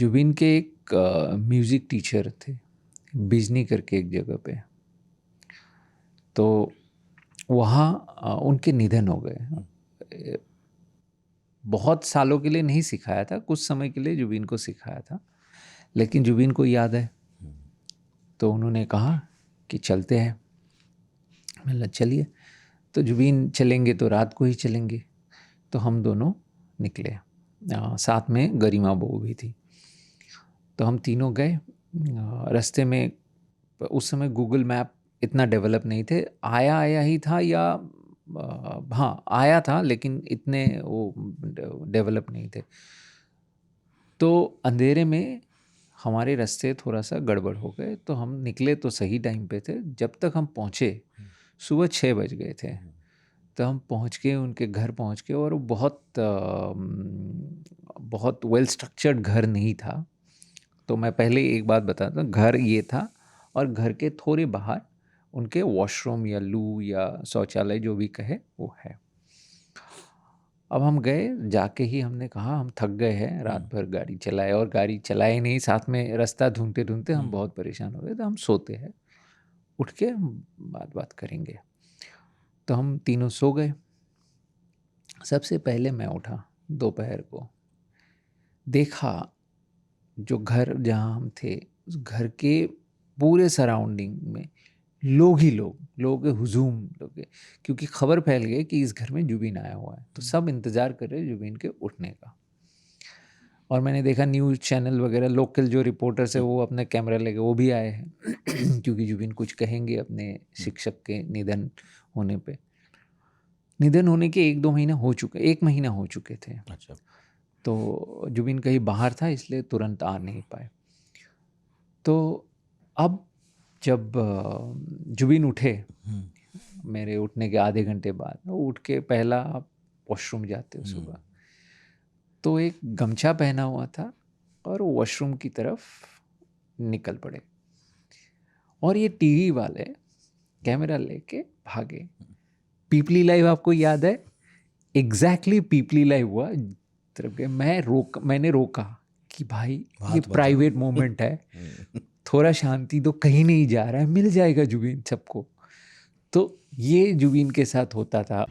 जुबिन के एक music teacher थे, बिजनी करके एक जगह पे। तो वहाँ उनके निधन हो गए। बहुत सालों के लिए नहीं सिखाया था, कुछ समय के लिए जुबिन को सिखाया था, लेकिन जुबिन को याद है तो उन्होंने कहा कि चलते हैं। मैंने चलिए। तो जुबिन चलेंगे तो रात को ही चलेंगे, तो हम दोनों निकले। साथ में गरिमा बहू भी थी। तो हम तीनों गए। रास्ते में उस समय गूगल मैप इतना डेवलप नहीं थे, आया ही था, या हाँ आया था, लेकिन इतने वो डेवलप नहीं थे। तो अंधेरे में हमारे रास्ते थोड़ा सा गड़बड़ हो गए, तो हम निकले तो सही टाइम पे थे। जब तक हम पहुँचे सुबह 6 बज गए थे। तो हम पहुँच के उनके घर पहुँच के, और वो बहुत वेल स्ट्रक्चर्ड घर नहीं था। तो मैं पहले एक बात बताता हूँ, घर ये था और घर के थोड़े बाहर उनके वॉशरूम या लू या शौचालय जो भी कहे वो है। अब हम गए, जाके ही हमने कहा हम थक गए हैं, रात भर गाड़ी चलाए और गाड़ी चलाए नहीं, साथ में रास्ता ढूंढते ढूंढते हम बहुत परेशान हो गए, तो हम सोते हैं, उठ के हम बात करेंगे। तो हम तीनों सो गए। सबसे पहले मैं उठा दोपहर को, देखा जो घर जहाँ हम थे उस घर के पूरे सराउंडिंग में लोग ही लोग हुजूम लोग, क्योंकि खबर फैल गई कि इस घर में जुबिन आया हुआ है। तो सब इंतज़ार कर रहे जुबिन के उठने का। और मैंने देखा न्यूज़ चैनल वगैरह, लोकल जो रिपोर्टर्स है वो अपने कैमरा लेके वो भी आए हैं क्योंकि जुबिन कुछ कहेंगे अपने शिक्षक के निधन होने पे। निधन होने के 1 महीना हो चुके थे। अच्छा। तो जुबिन कहीं बाहर था, इसलिए तुरंत आ नहीं पाए। तो अब जब जुबिन उठे, मेरे उठने के आधे घंटे बाद, वो उठ के पहला आप वॉशरूम जाते हो सुबह, तो एक गमछा पहना हुआ था और वॉशरूम की तरफ निकल पड़े। और ये टीवी वाले कैमरा लेके भागे। पीपली लाइव आपको याद है? एग्जैक्टली पीपली लाइव हुआ तरफ गए। मैंने रोका कि भाई ये प्राइवेट मोमेंट है, थोड़ा शांति दो, कहीं नहीं जा रहा है, मिल जाएगा जुबिन सबको। तो ये जुबिन के साथ होता था।